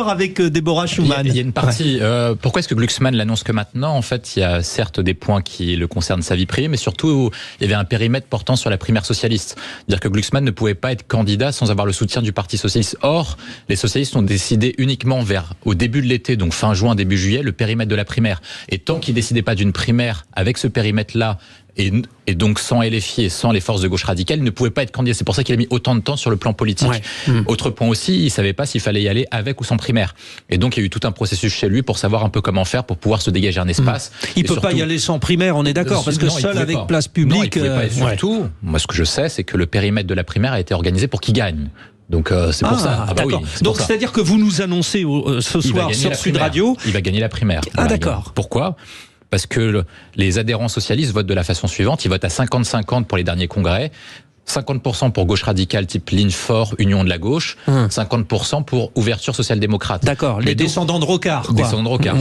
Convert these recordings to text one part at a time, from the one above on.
avec Déborah Schumann. Il y a une partie. Pourquoi est-ce que Glucksmann l'annonce que maintenant? En fait, il y a certes des points qui le concernent sa vie privée, mais surtout, il y avait un périmètre portant sur la primaire socialiste. C'est-à-dire que Glucksmann ne pouvait pas être candidat sans avoir le soutien du Parti socialiste. Or, les socialistes ont décidé uniquement au début de l'été, donc fin juin, début juillet, le périmètre de la primaire. Et tant qu'ils ne décidaient pas d'une primaire avec ce périmètre-là, et donc sans LFI et sans les forces de gauche radicale, il ne pouvait pas être candidat. C'est pour ça qu'il a mis autant de temps sur le plan politique. Autre point aussi, il ne savait pas s'il fallait y aller avec ou sans primaire. Et donc il y a eu tout un processus chez lui pour savoir un peu comment faire pour pouvoir se dégager un espace. Il ne peut pas y aller sans primaire, on est d'accord, parce que seul avec place publique... Non, il ne pouvait pas. Et surtout, moi ce que je sais, c'est que le périmètre de la primaire a été organisé pour qu'il gagne. Donc c'est pour ça. D'accord. Oui, donc c'est-à-dire que vous nous annoncez ce soir sur Sud Radio... Il va gagner la primaire. D'accord. Pourquoi ? Parce que les adhérents socialistes votent de la façon suivante. Ils votent à 50-50 pour les derniers congrès, 50% pour gauche radicale type ligne fort, union de la gauche, 50% pour ouverture social-démocrate. D'accord, les descendants de Rocard. Descendants de Rocard.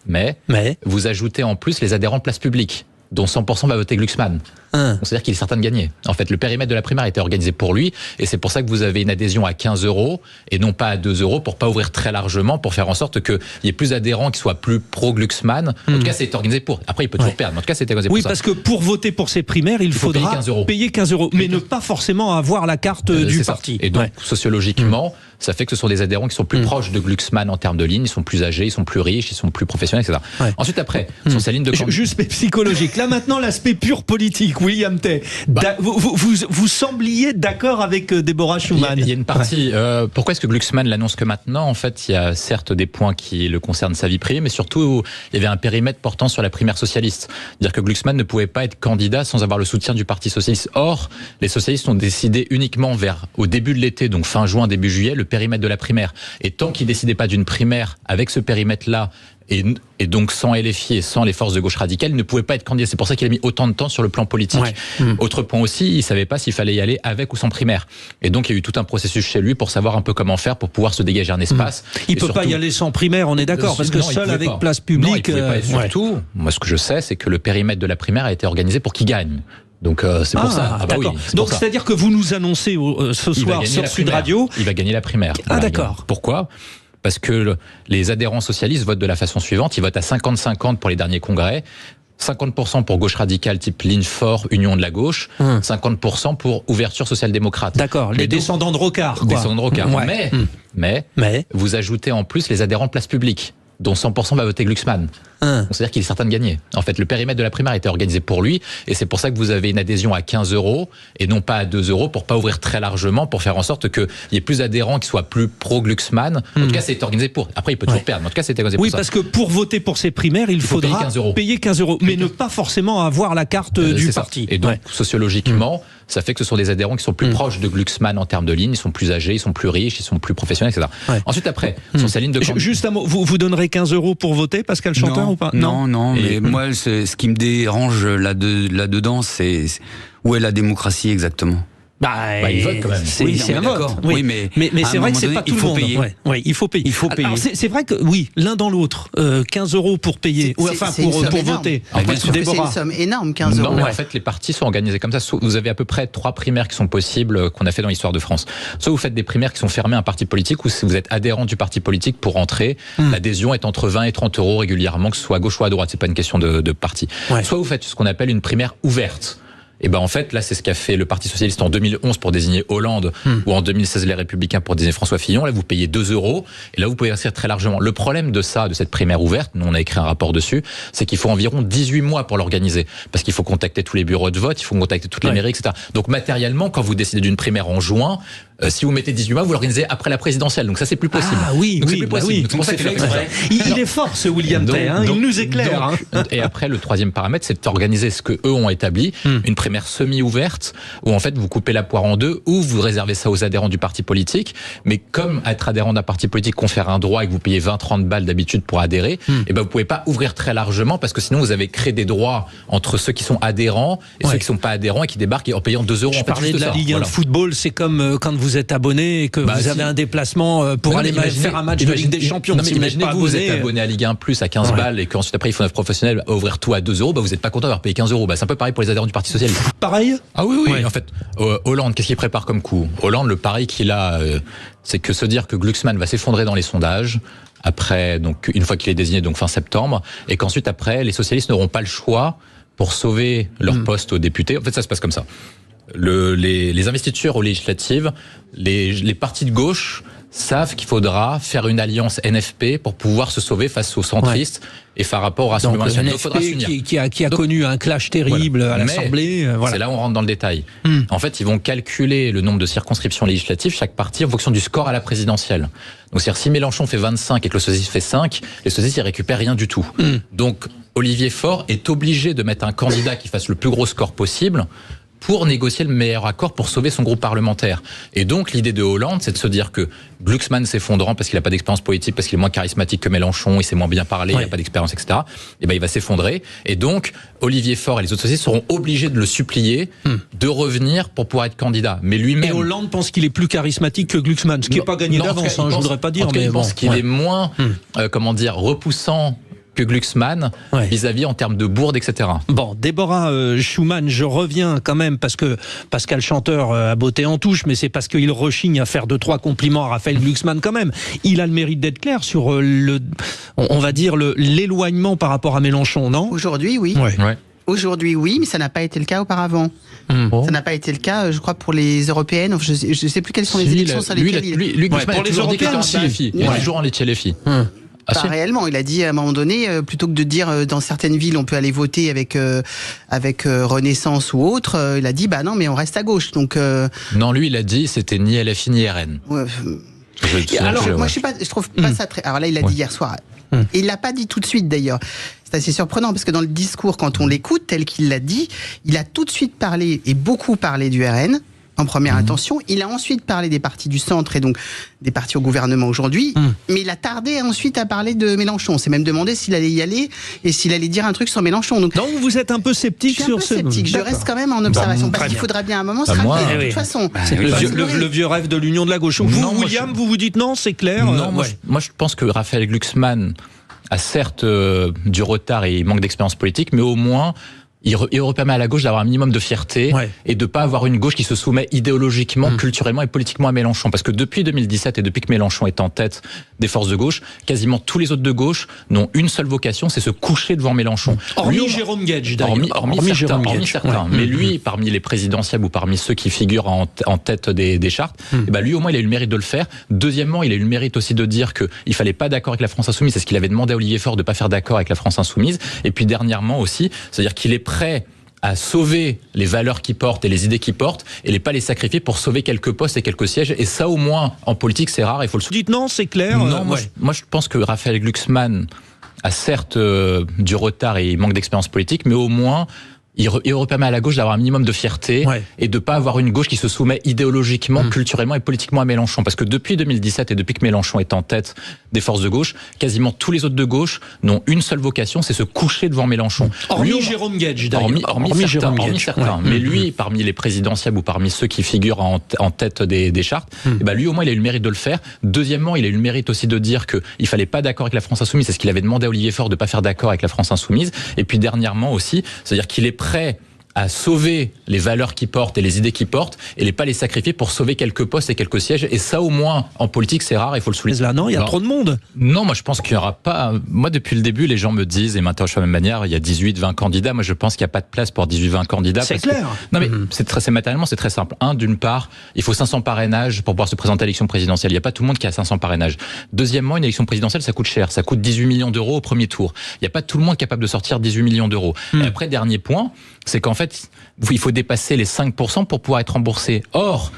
Mais vous ajoutez en plus les adhérents place publique, dont 100% va voter Glucksmann. C'est-à-dire qu'il est certain de gagner. En fait, le périmètre de la primaire a été organisé pour lui, et c'est pour ça que vous avez une adhésion à 15 € et non pas à 2 € pour pas ouvrir très largement, pour faire en sorte qu'il y ait plus d'adhérents qui soient plus pro-Glucksmann. En tout cas, c'est organisé pour. Après, il peut toujours perdre. Mais en tout cas, c'est organisé pour ça. Oui, parce que pour voter pour ces primaires, il faudra payer 15 €, mais ne pas forcément avoir la carte du parti. Et donc, sociologiquement, ça fait que ce sont des adhérents qui sont plus proches de Glucksmann en termes de ligne, ils sont plus âgés, ils sont plus riches, ils sont plus professionnels, etc. Ensuite, après, sur sa ligne de candidat. Juste psychologique. Là, maintenant, l'aspect pur politique, William Tay. Vous sembliez d'accord avec Déborah Schumann. Il y a une partie. Pourquoi est-ce que Glucksmann l'annonce que maintenant? En fait, il y a certes des points qui le concernent sa vie privée, mais surtout, il y avait un périmètre portant sur la primaire socialiste. C'est-à-dire que Glucksmann ne pouvait pas être candidat sans avoir le soutien du Parti socialiste. Or, les socialistes ont décidé uniquement au début de l'été, donc fin juin, début juillet, le périmètre de la primaire. Et tant qu'ils ne décidaient pas d'une primaire avec ce périmètre-là, et donc sans LFI et sans les forces de gauche radicale, il ne pouvait pas être candidat. C'est pour ça qu'il a mis autant de temps sur le plan politique. Autre point aussi, il ne savait pas s'il fallait y aller avec ou sans primaire. Et donc il y a eu tout un processus chez lui pour savoir un peu comment faire pour pouvoir se dégager un espace. Il ne peut pas y aller sans primaire, on est d'accord, parce que seul avec place publique... Non, il pouvait pas. Et surtout, moi ce que je sais, c'est que le périmètre de la primaire a été organisé pour qu'il gagne. Donc c'est pour ça. D'accord. Donc c'est-à-dire que vous nous annoncez ce soir sur Sud Radio... Il va gagner la primaire. D'accord. Pourquoi ? Parce que les adhérents socialistes votent de la façon suivante. Ils votent à 50-50 pour les derniers congrès, 50% pour gauche radicale type ligne fort, union de la gauche, 50% pour ouverture social-démocrate. D'accord, les descendants de Rocard. Descendants de Rocard. Mais vous ajoutez en plus les adhérents place publique, dont 100% va voter Glucksmann. C'est-à-dire qu'il est certain de gagner. En fait, le périmètre de la primaire a été organisé pour lui, et c'est pour ça que vous avez une adhésion à 15 € et non pas à 2 € pour pas ouvrir très largement, pour faire en sorte qu'il y ait plus d'adhérents qui soient plus pro-Glucksmann. En tout cas, c'est organisé pour. Après, il peut toujours perdre. Mais en tout cas, c'est organisé pour ça. Oui, parce que pour voter pour ces primaires, il faudra payer 15 €, mais ne pas forcément avoir la carte du parti. Et donc, sociologiquement, ça fait que ce sont des adhérents qui sont plus proches de Glucksmann en termes de ligne, ils sont plus âgés, ils sont plus riches, ils sont plus professionnels, etc. Ensuite, après, sur sa ligne de candidat. Juste un mot, vous donnerez 15 € pour voter, Pascal Chanteur, ou pas? Non, mais moi, ce qui me dérange là-dedans, c'est où est la démocratie exactement? Il vote quand même. Oui, c'est un vote. Oui, mais c'est vrai que c'est pas tout le monde. Il faut payer. Alors c'est vrai que l'un dans l'autre, 15 € pour payer, pour voter. C'est une somme énorme, 15 €. Non, mais en fait, les partis sont organisés comme ça. Vous avez à peu près 3 primaires qui sont possibles qu'on a fait dans l'histoire de France. Soit vous faites des primaires qui sont fermées à un parti politique, ou si vous êtes adhérent du parti politique pour entrer, l'adhésion est entre 20 et 30 € régulièrement, que ce soit à gauche ou à droite. C'est pas une question de parti. Soit vous faites ce qu'on appelle une primaire ouverte. Et ben en fait, là, c'est ce qu'a fait le Parti socialiste en 2011 pour désigner Hollande, ou en 2016 les Républicains pour désigner François Fillon. Là, vous payez 2 €, et là, vous pouvez inscrire très largement. Le problème de cette primaire ouverte, nous on a écrit un rapport dessus, c'est qu'il faut environ 18 mois pour l'organiser, parce qu'il faut contacter tous les bureaux de vote, il faut contacter toutes les mairies, etc. Donc matériellement, quand vous décidez d'une primaire en juin, si vous mettez 18 mois, vous l'organisez après la présidentielle. Donc ça, c'est plus possible. C'est pour ça qu'il il est fort, ce William Tay, il nous éclaire. Et après, le troisième paramètre, c'est d'organiser ce que eux ont établi, une primaire semi-ouverte, où en fait, vous coupez la poire en deux, ou vous réservez ça aux adhérents du parti politique. Mais comme être adhérent d'un parti politique confère un droit et que vous payez 20-30 balles d'habitude pour adhérer, et ben vous pouvez pas ouvrir très largement, parce que sinon vous avez créé des droits entre ceux qui sont adhérents et ceux qui sont pas adhérents et qui débarquent en payant 2 €. Je parlais de la Ligue 1 de football, c'est comme quand vous vous êtes abonné et que vous avez un déplacement pour aller faire un match de Ligue des Champions. Non, mais imaginez que vous êtes abonné à Ligue 1 Plus à 15 balles et qu'ensuite après il faut un professionnel à ouvrir tout à 2 €, vous n'êtes pas content d'avoir payé 15 €. C'est un peu pareil pour les adhérents du Parti Socialiste. Pareil ? Ah oui. En fait, Hollande, qu'est-ce qu'il prépare comme coup ? Hollande, le pari qu'il a, c'est que se dire que Glucksmann va s'effondrer dans les sondages après, donc une fois qu'il est désigné, donc fin septembre, et qu'ensuite après les socialistes n'auront pas le choix pour sauver leur poste aux députés. En fait, ça se passe comme ça. Les investitures aux législatives, les partis de gauche savent qu'il faudra faire une alliance NFP pour pouvoir se sauver face aux centristes et faire rapport au Rassemblement national. Donc, NFP qui a connu un clash terrible à l'Assemblée. C'est là où on rentre dans le détail. En fait, ils vont calculer le nombre de circonscriptions législatives, chaque parti, en fonction du score à la présidentielle. Donc, c'est-à-dire, si Mélenchon fait 25 et que le socialiste fait 5, les socialistes, ils récupèrent rien du tout. Donc, Olivier Faure est obligé de mettre un candidat qui fasse le plus gros score possible pour négocier le meilleur accord pour sauver son groupe parlementaire. Et donc, l'idée de Hollande, c'est de se dire que Glucksmann s'effondrant parce qu'il n'a pas d'expérience politique, parce qu'il est moins charismatique que Mélenchon, il sait moins bien parler, il n'a pas d'expérience, etc. Et ben, il va s'effondrer. Et donc, Olivier Faure et les autres socialistes seront obligés de le supplier de revenir pour pouvoir être candidat. Mais lui-même. Et Hollande pense qu'il est plus charismatique que Glucksmann, ce qui n'est pas gagné d'avance, je voudrais pas dire. Mais il pense qu'il est moins, repoussant que Glucksmann vis-à-vis en termes de bourde, etc. Bon, Déborah Schumann, je reviens quand même parce que Pascal Chanteur a botté en touche, mais c'est parce qu'il rechigne à faire 2-3 compliments à Raphaël Glucksmann quand même. Il a le mérite d'être clair sur l'éloignement par rapport à Mélenchon, non ? Aujourd'hui, oui. Aujourd'hui, oui, mais ça n'a pas été le cas auparavant. Ça n'a pas été le cas, je crois, pour les européennes. Je ne sais plus quelles sont les élections sur lesquelles pour les européennes aussi. Il est toujours en LFI. Pas réellement, il a dit à un moment donné, plutôt que de dire dans certaines villes on peut aller voter avec Renaissance ou autre, il a dit non mais on reste à gauche. Donc non, lui il a dit c'était ni LFI ni RN. Alors moi je trouve pas ça très. Alors là il a dit hier soir. Et il l'a pas dit tout de suite d'ailleurs. C'est assez surprenant parce que dans le discours, quand on l'écoute tel qu'il l'a dit, il a tout de suite parlé et beaucoup parlé du RN. En première intention, il a ensuite parlé des partis du centre et donc des partis au gouvernement aujourd'hui, mais il a tardé ensuite à parler de Mélenchon. On s'est même demandé s'il allait y aller et s'il allait dire un truc sur Mélenchon. Donc vous êtes un peu sceptique sur ce... Je reste quand même en observation parce qu'il faudra bien un moment se rappeler. De toute façon, le vieux rêve de l'union de la gauche. William, vous dites non, c'est clair. Non, moi je pense que Raphaël Glucksmann a certes du retard et il manque d'expérience politique, mais au moins il permet à la gauche d'avoir un minimum de fierté et de pas avoir une gauche qui se soumet idéologiquement, culturellement et politiquement à Mélenchon. Parce que depuis 2017 et depuis que Mélenchon est en tête des forces de gauche, quasiment tous les autres de gauche n'ont une seule vocation, c'est se coucher devant Mélenchon. Hormis Jérôme Gage, d'ailleurs. Hormis certains. Mais lui, parmi les présidentiables ou parmi ceux qui figurent en tête des chartes, lui au moins il a eu le mérite de le faire. Deuxièmement, il a eu le mérite aussi de dire qu'il fallait pas d'accord avec la France Insoumise, c'est ce qu'il avait demandé à Olivier Faure de pas faire d'accord avec la France Insoumise. Et puis dernièrement aussi, c'est-à-dire qu'il est prêt à sauver les valeurs qu'il porte et les idées qu'il porte et pas les sacrifier pour sauver quelques postes et quelques sièges. Et ça, au moins, en politique, c'est rare, il faut le souligner. Dites non, c'est clair. Non, moi, je pense que Raphaël Glucksmann a certes du retard et il manque d'expérience politique, mais au moins... il permet à la gauche d'avoir un minimum de fierté et de pas avoir une gauche qui se soumet idéologiquement, culturellement et politiquement à Mélenchon. Parce que depuis 2017 et depuis que Mélenchon est en tête des forces de gauche, quasiment tous les autres de gauche n'ont une seule vocation, c'est se coucher devant Mélenchon. Hormis Jérôme Gage, d'ailleurs. Hormis certains. Mais lui, parmi les présidentiables ou parmi ceux qui figurent en tête des chartes, lui au moins il a eu le mérite de le faire. Deuxièmement, il a eu le mérite aussi de dire qu'il fallait pas d'accord avec la France Insoumise, c'est ce qu'il avait demandé à Olivier Faure de pas faire d'accord avec la France Insoumise. Et puis dernièrement aussi, c'est-à-dire qu'il est prêt à sauver les valeurs qu'il porte et les idées qu'il porte et pas les sacrifier pour sauver quelques postes et quelques sièges. Et ça, au moins, en politique, c'est rare, il faut le souligner. Là, non, il y a trop de monde. Non, moi, je pense qu'il n'y aura pas... Moi, depuis le début, les gens me disent, et m'interrogent de la même manière, il y a 18-20 candidats. Moi, je pense qu'il n'y a pas de place pour 18-20 candidats. C'est clair. Non, mais c'est matériellement, c'est très simple. D'une part, il faut 500 parrainages pour pouvoir se présenter à l'élection présidentielle. Il n'y a pas tout le monde qui a 500 parrainages. Deuxièmement, une élection présidentielle, ça coûte cher. Ça coûte 18 millions d'euros au premier tour. Il n'y a pas tout le monde capable de sortir 18 millions d'euros. Et après, dernier point, c'est qu'en fait, il faut dépasser les 5% pour pouvoir être remboursé. Or,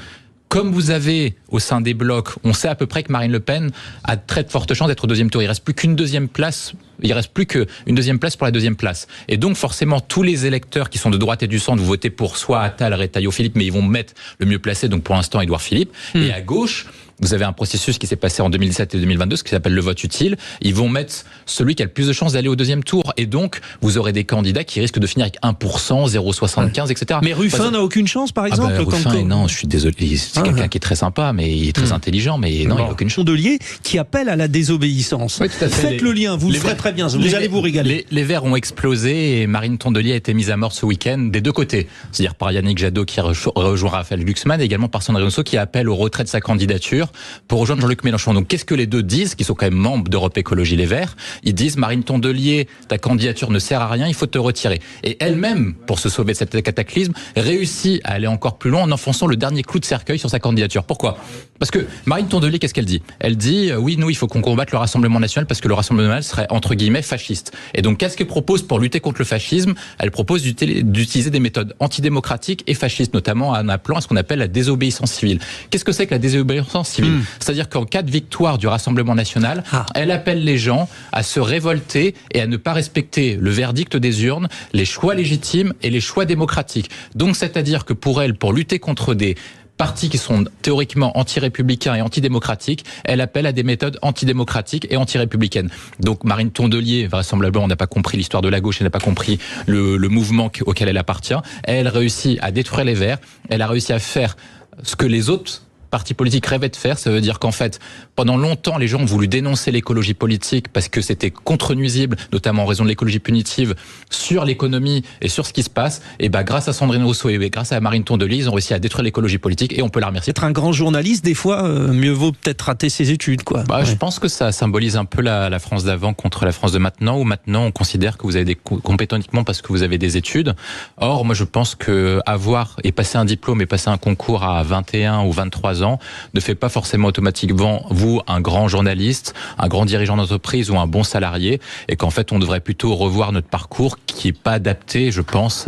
comme vous avez au sein des blocs, on sait à peu près que Marine Le Pen a très de fortes chances d'être au deuxième tour. Il reste plus qu'une deuxième place. Il reste plus qu'une deuxième place pour la deuxième place. Et donc forcément, tous les électeurs qui sont de droite et du centre, vous votez pour soit Attal, Retailleau, Philippe, mais ils vont mettre le mieux placé. Donc pour l'instant, Édouard Philippe. Et à gauche, vous avez un processus qui s'est passé en 2017 et 2022, ce qui s'appelle le vote utile. Ils vont mettre celui qui a le plus de chances d'aller au deuxième tour. Et donc, vous aurez des candidats qui risquent de finir avec 1%, 0,75, etc. Mais Ruffin n'a aucune chance, par exemple. Ruffin, non, je suis désolé. C'est quelqu'un qui est très sympa, mais il est très intelligent, mais non, il n'a aucune chance. Tondelier qui appelle à la désobéissance. Oui, tout à fait. Faites le lien, vous le ferez très bien, vous allez vous régaler. Les Verts ont explosé et Marine Tondelier a été mise à mort ce week-end des deux côtés. C'est-à-dire par Yannick Jadot qui rejoint Raphaël Glucksmann et également par Sandrine Rousseau qui appelle au retrait de sa candidature pour rejoindre Jean-Luc Mélenchon. Donc qu'est-ce que les deux disent, qui sont quand même membres d'Europe Écologie Les Verts? Ils disent Marine Tondelier, ta candidature ne sert à rien, il faut te retirer. Et elle-même, pour se sauver de cet cataclysme, réussit à aller encore plus loin en enfonçant le dernier clou de cercueil sur sa candidature. Pourquoi? Parce que Marine Tondelier, qu'est-ce qu'elle dit? Elle dit oui, nous, il faut qu'on combatte le Rassemblement national parce que le Rassemblement national serait entre guillemets fasciste. Et donc qu'est-ce qu'elle propose pour lutter contre le fascisme? Elle propose d'utiliser des méthodes antidémocratiques et fascistes, notamment en appelant à ce qu'on appelle la désobéissance civile. Qu'est-ce que c'est que la désobéissance civile? C'est-à-dire qu'en cas de victoire du Rassemblement national, elle appelle les gens à se révolter et à ne pas respecter le verdict des urnes, les choix légitimes et les choix démocratiques. Donc c'est-à-dire que pour elle, pour lutter contre des partis qui sont théoriquement anti-républicains et antidémocratiques, elle appelle à des méthodes antidémocratiques et anti-républicaines. Donc Marine Tondelier, vraisemblablement, n'a pas compris l'histoire de la gauche, elle n'a pas compris le mouvement auquel elle appartient. Elle réussit à détruire les Verts, elle a réussi à faire ce que les autres partis politiques rêvaient de faire. Ça veut dire qu'en fait, pendant longtemps, les gens ont voulu dénoncer l'écologie politique parce que c'était contre-nuisible, notamment en raison de l'écologie punitive, sur l'économie et sur ce qui se passe. Et grâce à Sandrine Rousseau et grâce à Marine Tondelier, ils ont réussi à détruire l'écologie politique et on peut la remercier. Être un grand journaliste, des fois, mieux vaut peut-être rater ses études, quoi. Je pense que ça symbolise un peu la France d'avant contre la France de maintenant, où maintenant on considère que vous avez des compétences uniquement parce que vous avez des études. Or, moi je pense que avoir et passer un diplôme et passer un concours à 21 ou 23 ans ne fait pas forcément automatiquement vous un grand journaliste, un grand dirigeant d'entreprise ou un bon salarié, et qu'en fait on devrait plutôt revoir notre parcours qui est pas adapté, je pense,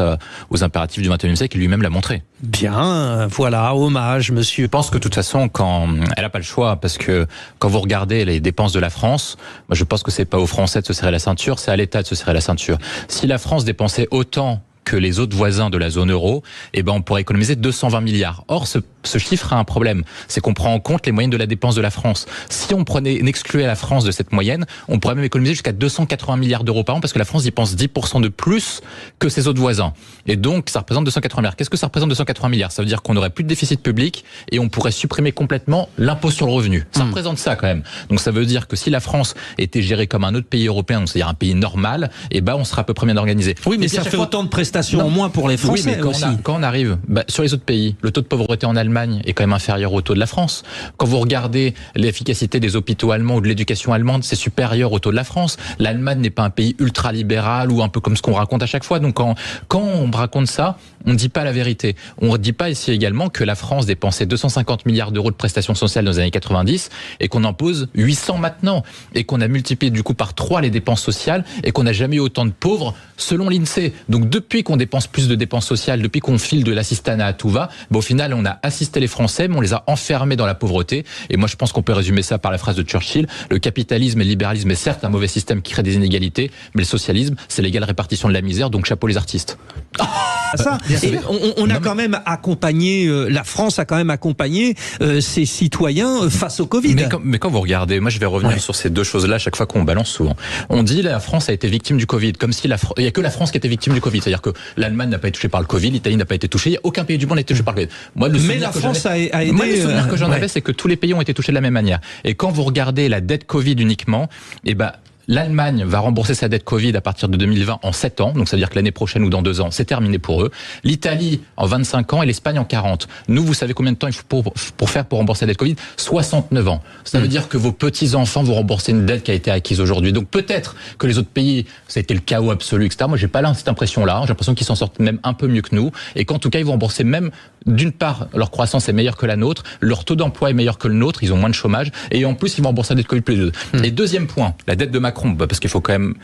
aux impératifs du XXIe siècle, et lui-même l'a montré. Bien, voilà, hommage, monsieur. Je pense que de toute façon, quand elle n'a pas le choix, parce que quand vous regardez les dépenses de la France, moi je pense que c'est pas aux Français de se serrer la ceinture, c'est à l'État de se serrer la ceinture. Si la France dépensait autant que les autres voisins de la zone euro, on pourrait économiser 220 milliards. Or, ce chiffre a un problème. C'est qu'on prend en compte les moyennes de la dépense de la France. Si on excluait la France de cette moyenne, on pourrait même économiser jusqu'à 280 milliards d'euros par an parce que la France dépense 10% de plus que ses autres voisins. Et donc, ça représente 280 milliards. Qu'est-ce que ça représente 280 milliards? Ça veut dire qu'on n'aurait plus de déficit public et on pourrait supprimer complètement l'impôt sur le revenu. Ça représente ça quand même. Donc, ça veut dire que si la France était gérée comme un autre pays européen, donc c'est-à-dire un pays normal, on serait à peu près bien organisé. Oui, mais ça fait autant de prestations en moins pour les Français. Oui, mais quand on arrive sur les autres pays, le taux de pauvreté en Allemagne est quand même inférieur au taux de la France. Quand vous regardez l'efficacité des hôpitaux allemands ou de l'éducation allemande, c'est supérieur au taux de la France. L'Allemagne n'est pas un pays ultra-libéral ou un peu comme ce qu'on raconte à chaque fois. Donc quand on raconte ça, on ne dit pas la vérité. On ne dit pas ici également que la France dépensait 250 milliards d'euros de prestations sociales dans les années 90 et qu'on en pose 800 maintenant et qu'on a multiplié du coup par 3 les dépenses sociales et qu'on n'a jamais eu autant de pauvres selon l'INSEE. Donc depuis qu'on dépense plus de dépenses sociales, depuis qu'on file de l'assistanat à tout va, au final on a assisté les Français mais on les a enfermés dans la pauvreté. Et moi je pense qu'on peut résumer ça par la phrase de Churchill: le capitalisme et le libéralisme est certes un mauvais système qui crée des inégalités, mais le socialisme c'est l'égale répartition de la misère, donc chapeau les artistes. Ça, on a quand même accompagné, la France a quand même accompagné ses citoyens face au Covid. Mais quand vous regardez, moi je vais revenir sur ces deux choses-là chaque fois qu'on balance souvent. On dit la France a été victime du Covid, comme si il n'y a que la France qui était victime du Covid. C'est-à-dire que l'Allemagne n'a pas été touchée par le Covid, l'Italie n'a pas été touchée, il n'y a aucun pays du monde n'a été touché par le Covid. Moi, mais la France a aidé. Moi, le souvenir que j'en avais, c'est que tous les pays ont été touchés de la même manière. Et quand vous regardez la dette Covid uniquement, l'Allemagne va rembourser sa dette Covid à partir de 2020 en 7 ans, donc ça veut dire que l'année prochaine ou dans 2 ans, c'est terminé pour eux. L'Italie en 25 ans et l'Espagne en 40. Nous, vous savez combien de temps il faut pour rembourser la dette Covid? 69 ans. Ça veut dire que vos petits-enfants vont rembourser une dette qui a été acquise aujourd'hui. Donc peut-être que les autres pays, ça a été le chaos absolu, etc. Moi, j'ai pas cette impression-là. J'ai l'impression qu'ils s'en sortent même un peu mieux que nous et qu'en tout cas, ils vont rembourser même, d'une part, leur croissance est meilleure que la nôtre, leur taux d'emploi est meilleur que le nôtre, ils ont moins de chômage et en plus, ils vont rembourser la dette Covid plus de 2. Et deuxième point, la dette de Macron, parce qu'il faut quand même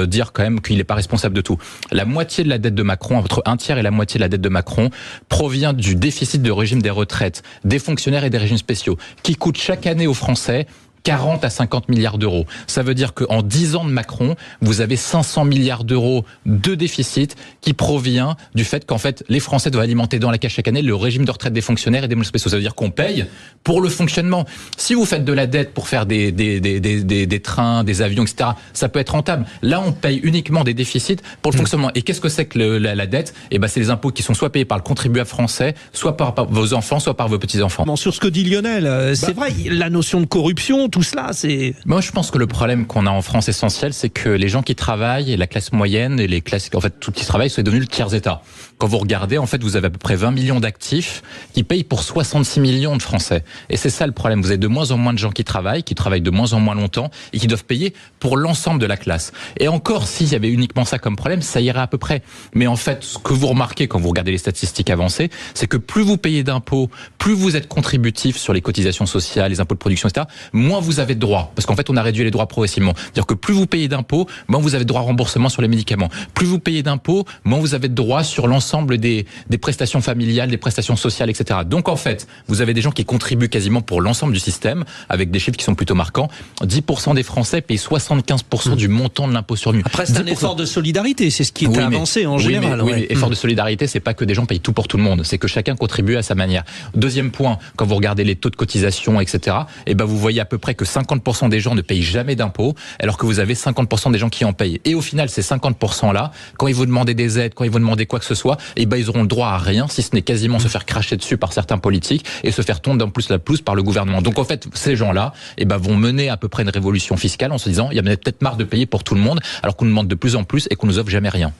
dire quand même qu'il n'est pas responsable de tout. La moitié de la dette de Macron, entre un tiers et la moitié de la dette de Macron, provient du déficit de régime des retraites, des fonctionnaires et des régimes spéciaux, qui coûtent chaque année aux Français 40 à 50 milliards d'euros. Ça veut dire qu'en 10 ans de Macron, vous avez 500 milliards d'euros de déficit qui provient du fait qu'en fait, les Français doivent alimenter dans la caisse chaque année le régime de retraite des fonctionnaires et des moyens spéciaux. Ça veut dire qu'on paye pour le fonctionnement. Si vous faites de la dette pour faire des trains, des avions, etc., ça peut être rentable. Là, on paye uniquement des déficits pour le fonctionnement. Et qu'est-ce que c'est que la dette? Eh ben, c'est les impôts qui sont soit payés par le contribuable français, soit par vos enfants, soit par vos petits-enfants. Bon, sur ce que dit Lionel, c'est vrai, la notion de corruption, tout cela, c'est... Moi, je pense que le problème qu'on a en France essentiel, c'est que les gens qui travaillent, et la classe moyenne, et les classes, en fait, tout qui travaillent, sont devenus le tiers-État. Quand vous regardez, en fait, vous avez à peu près 20 millions d'actifs qui payent pour 66 millions de Français. Et c'est ça le problème. Vous avez de moins en moins de gens qui travaillent de moins en moins longtemps, et qui doivent payer pour l'ensemble de la classe. Et encore, s'il y avait uniquement ça comme problème, ça irait à peu près. Mais en fait, ce que vous remarquez quand vous regardez les statistiques avancées, c'est que plus vous payez d'impôts, plus vous êtes contributif sur les cotisations sociales, les impôts de production, etc., moins vous avez de droits. Parce qu'en fait, on a réduit les droits progressivement. C'est-à-dire que plus vous payez d'impôts, moins vous avez de droits à remboursement sur les médicaments. Plus vous payez d'impôts, moins vous avez de droits sur l'ensemble des prestations familiales, des prestations sociales, etc. Donc en fait, vous avez des gens qui contribuent quasiment pour l'ensemble du système, avec des chiffres qui sont plutôt marquants. 10% des Français payent 75% du montant de l'impôt sur le revenu. Après, c'est un effort de solidarité, c'est ce qui est avancé en général. Mais effort de solidarité, c'est pas que des gens payent tout pour tout le monde, c'est que chacun contribue à sa manière. Deuxième point, quand vous regardez les taux de cotisation, etc., eh ben vous voyez à peu près que 50% des gens ne payent jamais d'impôts, alors que vous avez 50% des gens qui en payent. Et au final, ces 50%-là, quand ils vous demandent des aides, quand ils vous demandent quoi que ce soit, eh ben ils auront le droit à rien, si ce n'est quasiment se faire cracher dessus par certains politiques et se faire tondre en plus la pelouse par le gouvernement. Donc en fait, ces gens-là, eh ben vont mener à peu près une révolution fiscale en se disant, il y a peut-être marre de payer pour tout le monde, alors qu'on nous demande de plus en plus et qu'on nous offre jamais rien.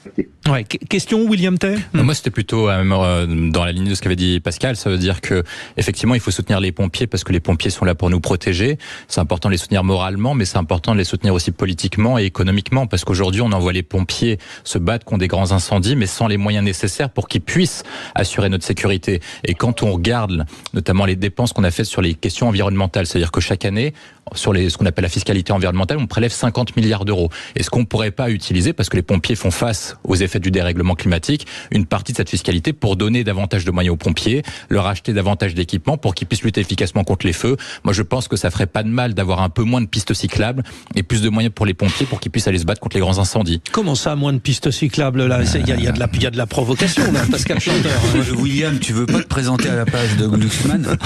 Ouais. Question, William Tay? Moi, c'était plutôt dans la ligne de ce qu'avait dit Pascal. Ça veut dire que effectivement, il faut soutenir les pompiers parce que les pompiers sont là pour nous protéger. C'est important de les soutenir moralement, mais c'est important de les soutenir aussi politiquement et économiquement parce qu'aujourd'hui, on envoie les pompiers se battre contre des grands incendies, mais sans les moyens nécessaires pour qu'ils puissent assurer notre sécurité. Et quand on regarde notamment les dépenses qu'on a faites sur les questions environnementales, c'est-à-dire que chaque année, sur ce qu'on appelle la fiscalité environnementale, on prélève 50 milliards d'euros. Est-ce qu'on pourrait pas utiliser, parce que les pompiers font face aux effets du dérèglement climatique, une partie de cette fiscalité pour donner davantage de moyens aux pompiers, leur acheter davantage d'équipements pour qu'ils puissent lutter efficacement contre les feux? Moi, je pense que ça ferait pas de mal d'avoir un peu moins de pistes cyclables et plus de moyens pour les pompiers pour qu'ils puissent aller se battre contre les grands incendies. Comment ça, moins de pistes cyclables là? Il y a de la provocation là, Pascal Chanteur. William, tu veux pas te présenter à la page de Glucksmann?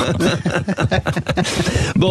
Bon.